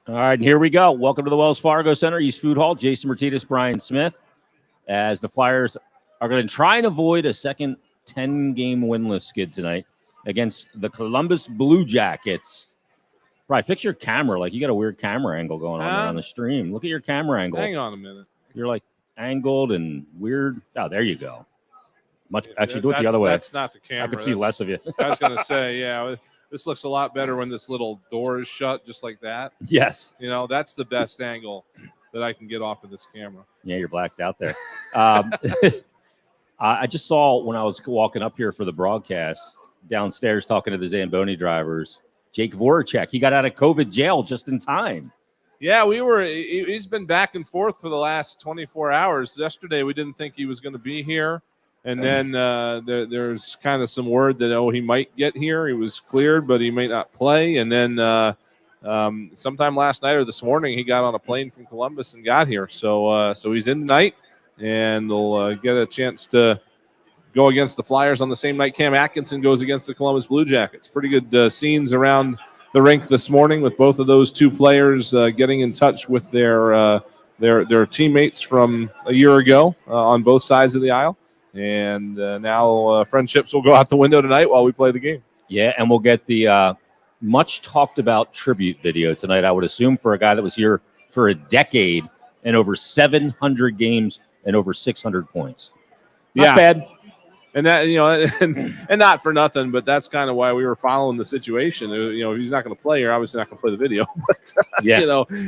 All right, and here we go. Welcome to the Wells Fargo Center, East Food Hall. Jason Myrtetus, Brian Smith, as the Flyers are going to try and avoid a second 10-game winless skid tonight against the Columbus Blue Jackets. Right, fix your camera. Like, you got a weird camera angle going on there on the stream. Look at your camera angle. Hang on a minute. You're like angled and weird. Oh, there you go. Actually, do it the other way. That's not the camera. I could see less of you. I was going to say, yeah, this looks a lot better when this little door is shut, just like that. Yes. You know, that's the best angle that I can get off of this camera. Yeah, you're blacked out there. I just saw when I was walking up here for the broadcast downstairs talking to the Zamboni drivers, Jake Voracek, he got out of COVID jail just in time. Yeah, he's been back and forth for the last 24 hours. Yesterday, we didn't think he was going to be here. And then there's kind of some word that, he might get here. He was cleared, but he may not play. And then sometime last night or this morning, he got on a plane from Columbus and got here. So he's in tonight, and they'll get a chance to go against the Flyers on the same night Cam Atkinson goes against the Columbus Blue Jackets. Pretty good scenes around the rink this morning with both of those two players getting in touch with their teammates from a year ago on both sides of the aisle. And now friendships will go out the window tonight while we play the game. Yeah, and we'll get the much talked about tribute video tonight, I would assume, for a guy that was here for a decade and over 700 games and over 600 points. Not bad. And that, and not for nothing, but that's kind of why we were following the situation. If he's not going to play here, obviously not going to play the video, but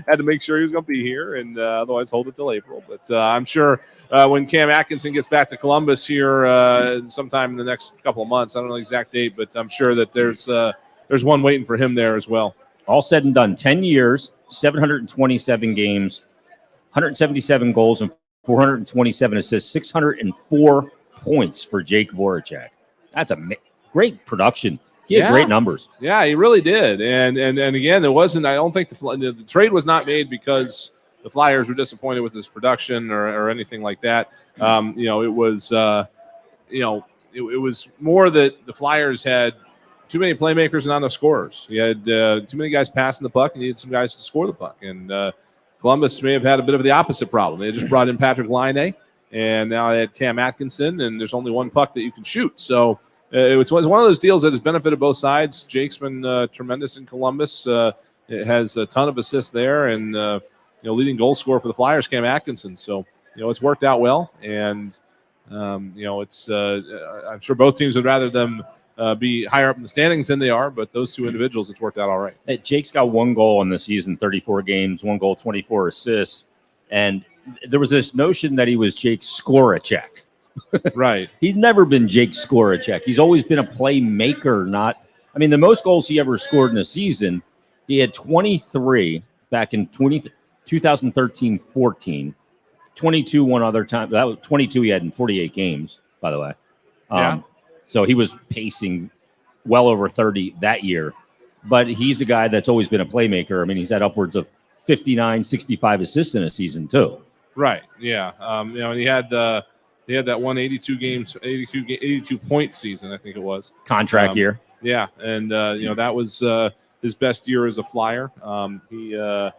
had to make sure he was going to be here, and otherwise hold it till April. But I'm sure when Cam Atkinson gets back to Columbus here sometime in the next couple of months, I don't know the exact date, but I'm sure that there's one waiting for him there as well. All said and done, 10 years, 727 games, 177 goals, and 427 assists, 604 points for Jake Voracek. That's a great production. He had great numbers. Yeah, he really did. And again, there wasn't. I don't think the trade was not made because the Flyers were disappointed with his production or anything like that. It was more that the Flyers had too many playmakers and not enough scorers. He had too many guys passing the puck and needed some guys to score the puck. And Columbus may have had a bit of the opposite problem. They just brought in Patrick Laine. And now they had Cam Atkinson, and there's only one puck that you can shoot. So it was one of those deals that has benefited both sides. Jake's been tremendous in Columbus. It has a ton of assists there, and leading goal scorer for the Flyers, Cam Atkinson. So it's worked out well, and it's I'm sure both teams would rather them be higher up in the standings than they are, but those two individuals, it's worked out all right. Jake's got one goal in the season, 34 games, one goal, 24 assists, and there was this notion that he was Jake Skoracek. Right. He's never been Jake Skoracek. He's always been a playmaker, the most goals he ever scored in a season, he had 23 back in 2013-14, 22 one other time. That was 22 he had in 48 games, by the way. So he was pacing well over 30 that year. But he's a guy that's always been a playmaker. He's had upwards of 59, 65 assists in a season, too. Right. Yeah. He had that 82 point season, I think it was. Contract year. Yeah. And, that was his best year as a Flyer. I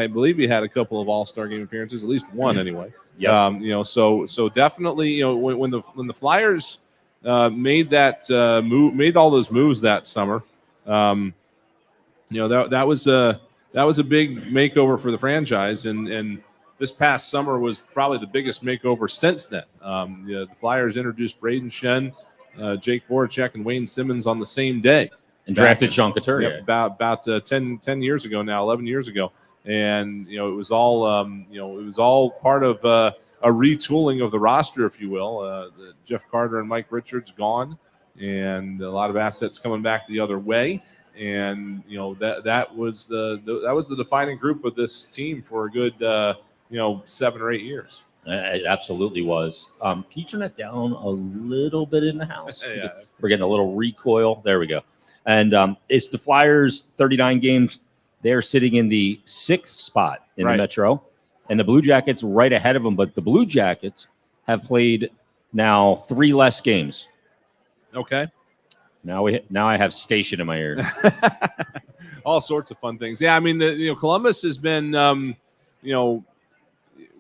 believe he had a couple of All-Star game appearances, at least one anyway. Yeah. So definitely, when the Flyers made that made all those moves that summer, that was a big makeover for the franchise, and this past summer was probably the biggest makeover since then. The Flyers introduced Braden Shen, Jake Voracek, and Wayne Simmons on the same day. And drafted Sean Couturier. About 10 years ago now, 11 years ago. And, it was all part of a retooling of the roster, if you will. Jeff Carter and Mike Richards gone, and a lot of assets coming back the other way. And, that was the defining group of this team for a good 7 or 8 years. It absolutely was. Can you turn that down a little bit in the house? Yeah. We're getting a little recoil. There we go. And it's the Flyers, 39 games. They're sitting in the 6th spot in the Metro. And the Blue Jackets right ahead of them. But the Blue Jackets have played now 3 less games. Okay. Now I have station in my ear. All sorts of fun things. Yeah, I mean, Columbus has been,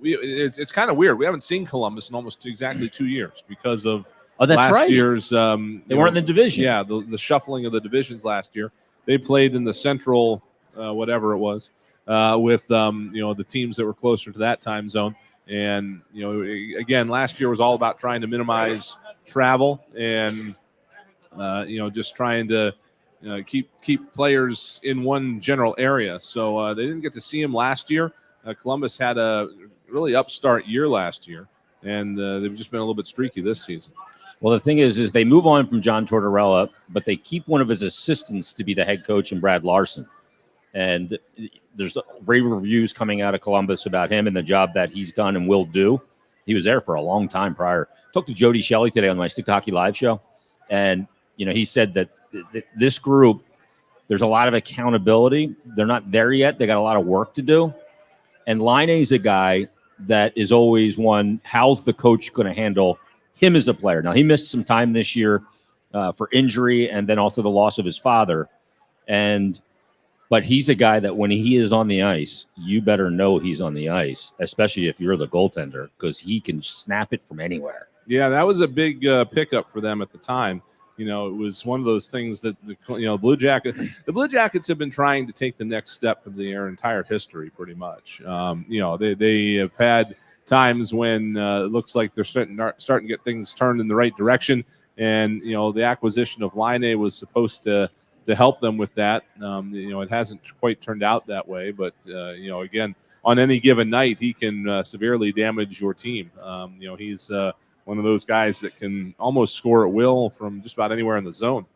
it's kind of weird. We haven't seen Columbus in almost exactly 2 years because of last year's. They weren't in the division. Yeah, the shuffling of the divisions last year. They played in the Central, whatever it was, with the teams that were closer to that time zone. And again, last year was all about trying to minimize travel and just trying to keep players in one general area. So they didn't get to see him last year. Columbus had a really upstart year last year, and they've just been a little bit streaky this season. Well, the thing is they move on from John Tortorella, but they keep one of his assistants to be the head coach, in Brad Larson. And there's rave reviews coming out of Columbus about him and the job that he's done and will do. He was there for a long time prior. Talked to Jody Shelley today on my Stick to Hockey Live show, and he said that this group, there's a lot of accountability. They're not there yet. They got a lot of work to do. And Laine's a guy that is always one, how's the coach going to handle him as a player? Now, he missed some time this year for injury and then also the loss of his father. But he's a guy that when he is on the ice, you better know he's on the ice, especially if you're the goaltender, because he can snap it from anywhere. Yeah, that was a big pickup for them at the time. It was one of those things that the Blue Jackets have been trying to take the next step for their entire history, pretty much. They have had times when it looks like they're starting to get things turned in the right direction, and the acquisition of Laine was supposed to help them with that. It hasn't quite turned out that way, but again, on any given night, he can severely damage your team. He's one of those guys that can almost score at will from just about anywhere in the zone.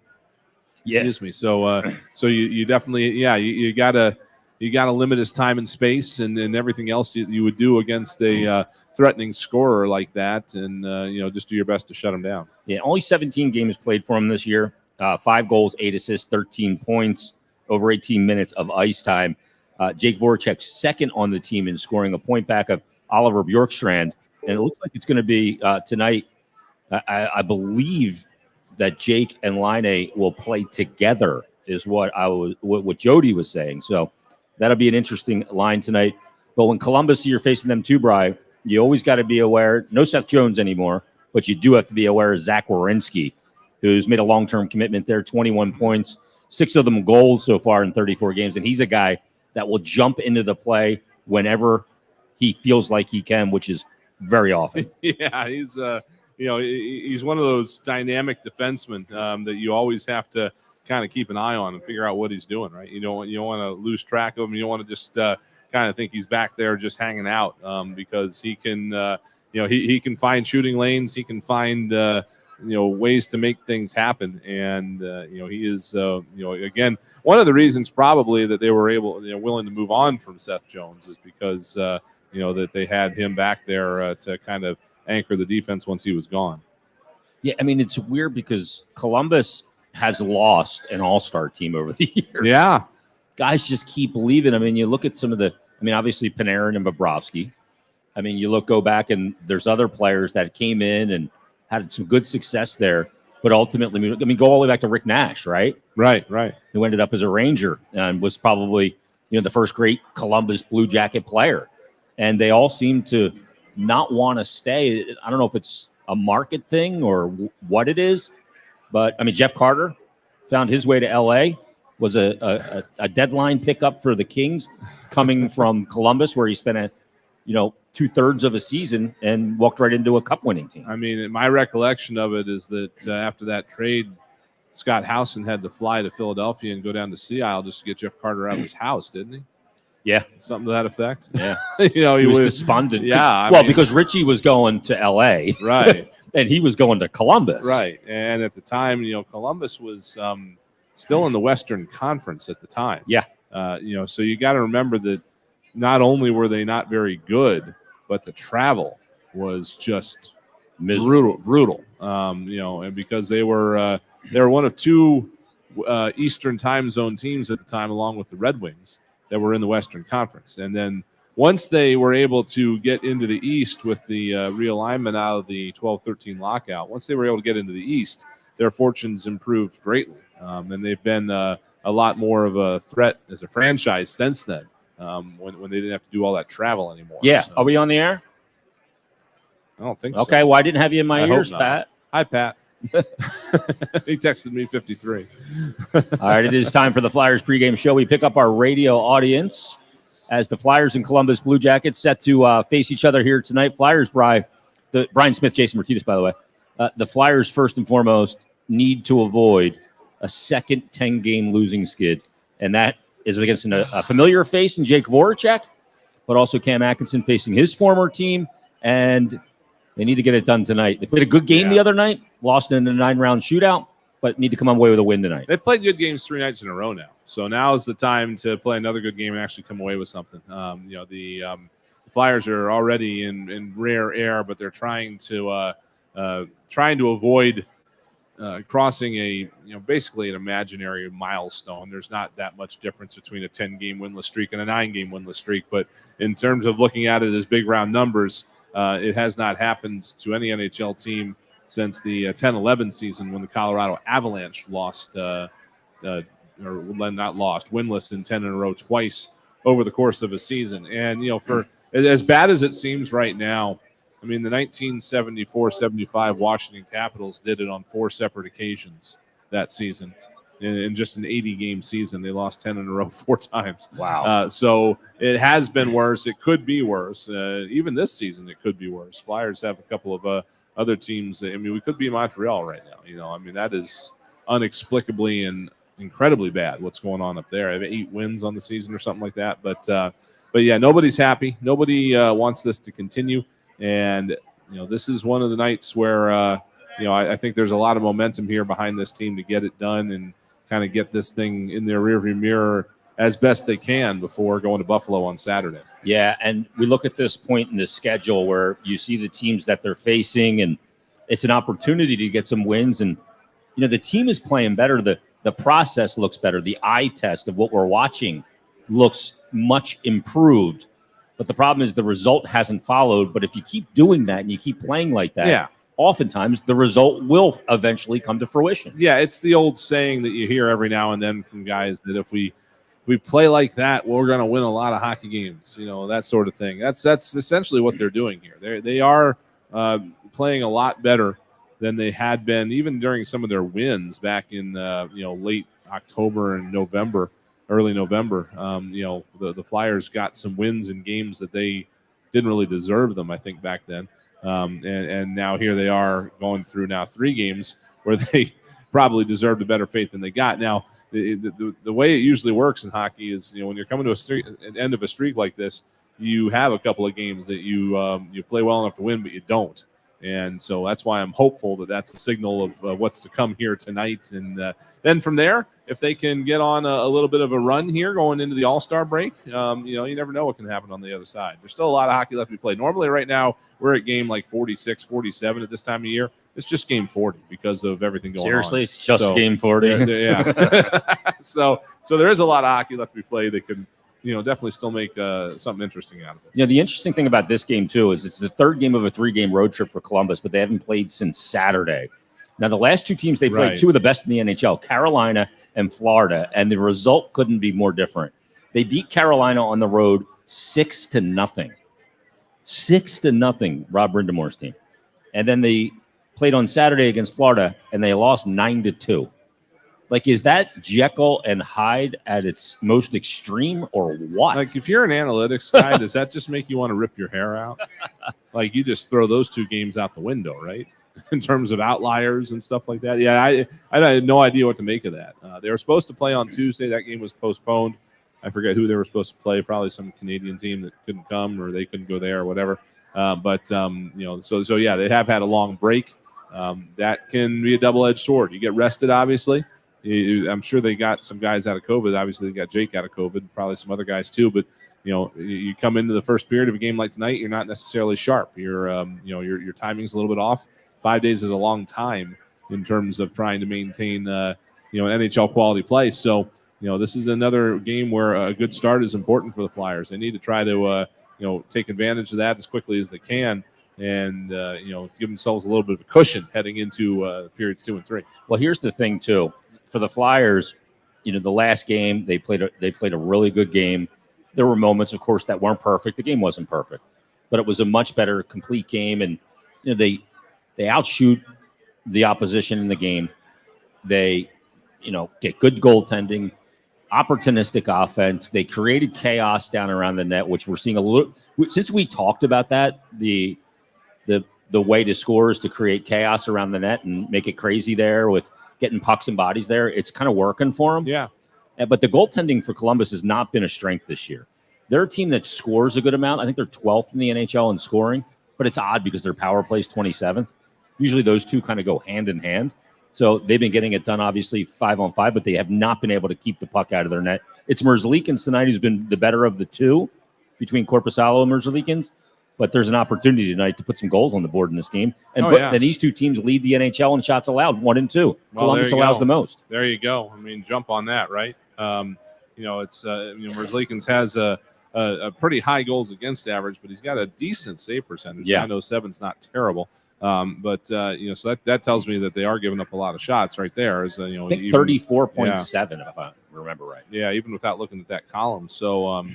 Yeah. Excuse me. So you definitely, you gotta limit his time and space and everything else you would do against a threatening scorer like that, and just do your best to shut him down. Yeah, only 17 games played for him this year. 5 goals, 8 assists, 13 points, over 18 minutes of ice time. Jake Voracek second on the team in scoring, a point back of Oliver Bjorkstrand. And it looks like it's going to be tonight. I believe that Jake and Laine will play together, is what Jody was saying. So that'll be an interesting line tonight. But when Columbus, you're facing them too, Bri, you always got to be aware. No Seth Jones anymore, but you do have to be aware of Zach Werenski, who's made a long-term commitment there. 21 points, 6 of them goals so far in 34 games, and he's a guy that will jump into the play whenever he feels like he can, which is very often. Yeah, he's he's one of those dynamic defensemen that you always have to kind of keep an eye on and figure out what he's doing. Right, you don't want to lose track of him. You don't want to just kind of think he's back there just hanging out because he can he can find shooting lanes. He can find ways to make things happen, and he is again, one of the reasons probably that they were willing to move on from Seth Jones is because that they had him back there to kind of anchor the defense once he was gone. Yeah, I mean, it's weird because Columbus has lost an all-star team over the years. Yeah, guys just keep leaving. I mean, you look at some of obviously Panarin and Bobrovsky. I mean, go back and there's other players that came in and had some good success there, but ultimately, go all the way back to Rick Nash, right? Right. Who ended up as a Ranger and was probably, the first great Columbus Blue Jacket player. And they all seem to not want to stay. I don't know if it's a market thing or what it is, but Jeff Carter found his way to LA, was a deadline pickup for the Kings coming from Columbus, where he spent 2/3 of a season and walked right into a cup winning team. I mean, my recollection of it is that after that trade, Scott Howson had to fly to Philadelphia and go down to Sea Isle just to get Jeff Carter out of his house, didn't he? Yeah. Something to that effect. Yeah. He was despondent. Yeah. Because Richie was going to LA. Right. And he was going to Columbus. Right. And at the time, Columbus was still in the Western Conference at the time. Yeah. So you got to remember that not only were they not very good, but the travel was just brutal. And because they were one of 2 Eastern time zone teams at the time, along with the Red Wings, that were in the Western Conference. And then once they were able to get into the East with the realignment out of the 12-13 lockout, once they were able to get into the East, their fortunes improved greatly, and they've been a lot more of a threat as a franchise since then. When they didn't have to do all that travel anymore. Yeah. So, Are we on the air? I don't think so. Okay. Well, I didn't have you in my I hope ears, not. Pat. Hi, Pat. He texted me 53. All right. It is time for the Flyers pregame show. We pick up our radio audience as the Flyers and Columbus Blue Jackets set to face each other here tonight. Flyers, Brian Smith, Jason Myrtetus, by the way. The Flyers, first and foremost, need to avoid a second 10-game losing skid, and that is against a familiar face in Jake Voracek, but also Cam Atkinson facing his former team, and they need to get it done tonight. They played a good game the other night, lost in a 9-round shootout, but need to come away with a win tonight. They played good games 3 nights in a row now, so now is the time to play another good game and actually come away with something. The Flyers are already in rare air, but they're trying to avoid crossing basically an imaginary milestone. There's not that much difference between a 10-game winless streak and a 9-game winless streak, but in terms of looking at it as big round numbers, it has not happened to any NHL team since the 10-11 season when the Colorado Avalanche winless in 10 in a row twice over the course of a season. And, for as bad as it seems right now, I mean, the 1974-75 Washington Capitals did it on 4 separate occasions that season. In just an 80-game season, they lost 10 in a row 4 times. Wow. So it has been worse. It could be worse. Even this season, it could be worse. Flyers have a couple of other teams. I mean, we could be in Montreal right now. That is inexplicably and incredibly bad what's going on up there. I have 8 wins on the season or something like that. But yeah, nobody's happy. Nobody wants this to continue. And, this is one of the nights where, I think there's a lot of momentum here behind this team to get it done and kind of get this thing in their rearview mirror as best they can before going to Buffalo on Saturday. Yeah, and we look at this point in the schedule where you see the teams that they're facing, and it's an opportunity to get some wins. And, the team is playing better. The process looks better. The eye test of what we're watching looks much improved. But the problem is the result hasn't followed. But if you keep doing that and you keep playing like that, oftentimes the result will eventually come to fruition. Yeah, it's the old saying that you hear every now and then from guys that if we play like that, we're going to win a lot of hockey games, that sort of thing. That's essentially what they're doing here. They are playing a lot better than they had been even during some of their wins back in late October and November. Early November, the Flyers got some wins in games that they didn't really deserve them, I think, back then. And now here they are going through now 3 games where they probably deserved a better fate than they got. Now, the way it usually works in hockey is, when you're coming to an end of a streak like this, you have a couple of games that you play well enough to win, but you don't. And so that's why I'm hopeful that that's a signal of what's to come here tonight. And then from there, if they can get on a little bit of a run here going into the All-Star break, you never know what can happen on the other side. There's still a lot of hockey left to be played. Normally right now, we're at game like 46, 47 at this time of year. It's just game 40 because of everything going on. Seriously, it's just game 40? Yeah. So there is a lot of hockey left to be played that can definitely still make something interesting out of it. The interesting thing about this game, too, is it's the 3rd game of a 3-game road trip for Columbus, but they haven't played since Saturday. Now, the last 2 teams they played, 2 of the best in the NHL, Carolina and Florida, and the result couldn't be more different. They beat Carolina on the road 6-0. 6-0, Rob Brindamore's team. And then they played on Saturday against Florida, and they lost 9-2. Like, is that Jekyll and Hyde at its most extreme or what? Like, if you're an analytics guy, does that just make you want to rip your hair out? Like, you just throw those 2 games out the window, right? In terms of outliers and stuff like that. Yeah, I had no idea what to make of that. They were supposed to play on Tuesday. That game was postponed. I forget who they were supposed to play, probably some Canadian team that couldn't come or they couldn't go there or whatever. So yeah, they have had a long break. That can be a double-edged sword. You get rested, obviously. I'm sure they got some guys out of COVID. Obviously, they got Jake out of COVID, probably some other guys too. But you come into the first period of a game like tonight, you're not necessarily sharp. Your timing's a little bit off. 5 days is a long time in terms of trying to maintain an NHL quality play. So this is another game where a good start is important for the Flyers. They need to try to take advantage of that as quickly as they can. and give themselves a little bit of a cushion heading into periods 2 and 3. Well, here's the thing too, for the Flyers, the last game they played a really good game. There were moments, of course, that weren't perfect. The game wasn't perfect, but it was a much better, complete game, and they outshoot the opposition in the game. They get good goaltending, opportunistic offense. They created chaos down around the net, which we're seeing a little. Since we talked about that, the way to score is to create chaos around the net and make it crazy there with getting pucks and bodies there. It's kind of working for them. Yeah. But the goaltending for Columbus has not been a strength this year. They're a team that scores a good amount. I think they're 12th in the NHL in scoring, but it's odd because their power play is 27th. Usually those two kind of go hand in hand. So they've been getting it done, obviously, 5-on-5, but they have not been able to keep the puck out of their net. It's Merzlikins tonight who's been the better of the two between Korpisalo and Merzlikins, but there's an opportunity tonight to put some goals on the board in this game. And then these two teams lead the NHL in shots allowed, 1 and 2. Well, Columbus allows the most. There you go. I mean, jump on that, right? It's Merzlikins has a pretty high goals against average, but he's got a decent save percentage. Yeah. 907's not terrible. So that tells me that they are giving up a lot of shots right there. I think 34.7, if I remember right. Yeah, even without looking at that column. So,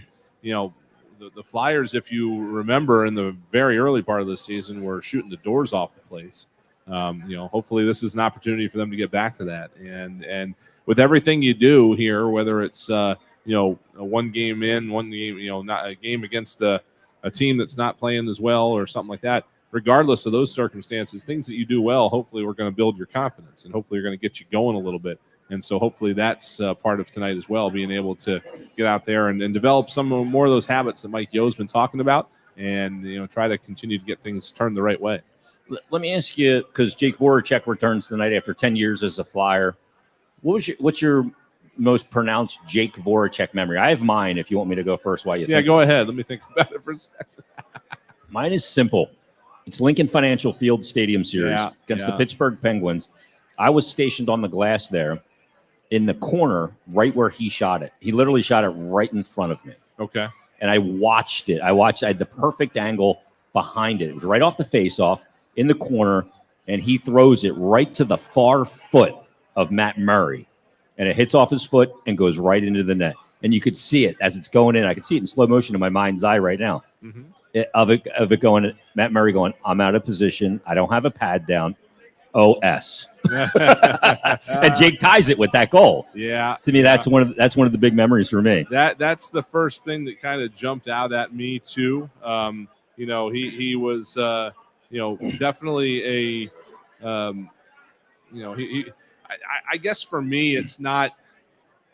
the Flyers, if you remember, in the very early part of the season, were shooting the doors off the place. Hopefully this is an opportunity for them to get back to that. And with everything you do here, whether it's a one game in, one game, not a game against a team that's not playing as well or something like that. Regardless of those circumstances, things that you do well, hopefully we're going to build your confidence and hopefully you're going to get you going a little bit. And so hopefully that's part of tonight as well, being able to get out there and develop some more of those habits that Mike Yo's been talking about and, try to continue to get things turned the right way. Let me ask you, because Jake Voracek returns tonight after 10 years as a Flyer. What's your most pronounced Jake Voracek memory? I have mine if you want me to go first while you think. Yeah, go ahead. Let me think about it for a second. Mine is simple. It's Lincoln Financial Field Stadium Series against the Pittsburgh Penguins. I was stationed on the glass there in the corner right where he shot it. He literally shot it right in front of me. Okay. And I watched it. I had the perfect angle behind it. It was right off the face-off in the corner, and he throws it right to the far foot of Matt Murray. And it hits off his foot and goes right into the net. And you could see it as it's going in. I could see it in slow motion in my mind's eye right now. Mm-hmm. Of it going, Matt Murray going, I'm out of position. I don't have a pad down. OS. And Jake ties it with that goal. Yeah. To me, that's one of the big memories for me. That's the first thing that kind of jumped out at me too. He was definitely I guess for me it's not.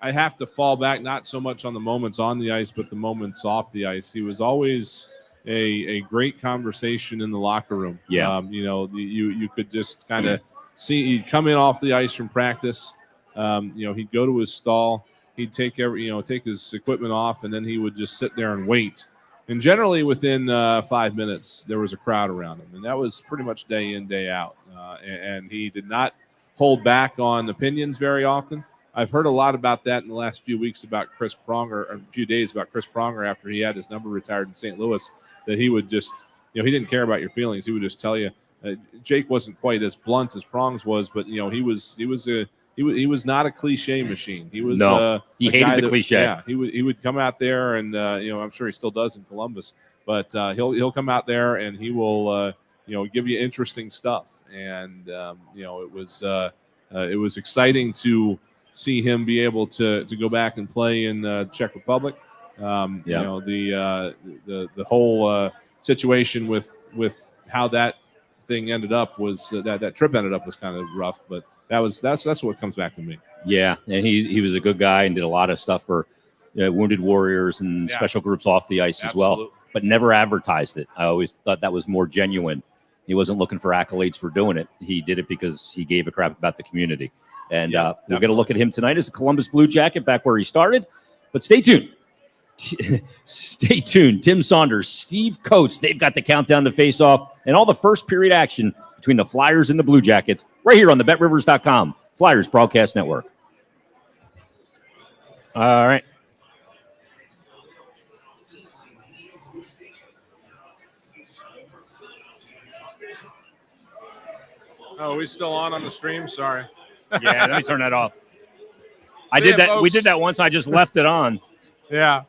I have to fall back not so much on the moments on the ice, but the moments off the ice. He was always a great conversation in the locker room. Yeah. You could just kind of see he'd come in off the ice from practice. He'd go to his stall. He'd take his equipment off, and then he would just sit there and wait. And generally within 5 minutes, there was a crowd around him. And that was pretty much day in, day out. And he did not hold back on opinions very often. I've heard a lot about that in the last few weeks about Chris Pronger, or a few days about Chris Pronger after he had his number retired in St. Louis, that he would just, he didn't care about your feelings. He would just tell you. Jake wasn't quite as blunt as Prongs was, but he was not a cliche machine. He was he hated the cliche. Yeah, he would come out there and I'm sure he still does in Columbus, but he'll come out there and he will give you interesting stuff. And it was exciting to see him be able to go back and play in Czech Republic. The whole situation with how that thing ended up was that trip ended up was kind of rough, but that's what comes back to me. Yeah, and he was a good guy and did a lot of stuff for wounded warriors and special groups off the ice as well, but never advertised it. I always thought that was more genuine. He wasn't looking for accolades for doing it. He did it because he gave a crap about the community. And we'll get a look at him tonight as a Columbus Blue Jacket back where he started. But stay tuned. Stay tuned. Tim Saunders, Steve Coates, they've got the countdown to face off and all the first period action between the Flyers and the Blue Jackets right here on the BetRivers.com Flyers Broadcast Network. All right. Oh, are we still on the stream? Sorry. Yeah, let me turn that off. I See did ya, that. We folks. did that once. I just left it on. Yeah.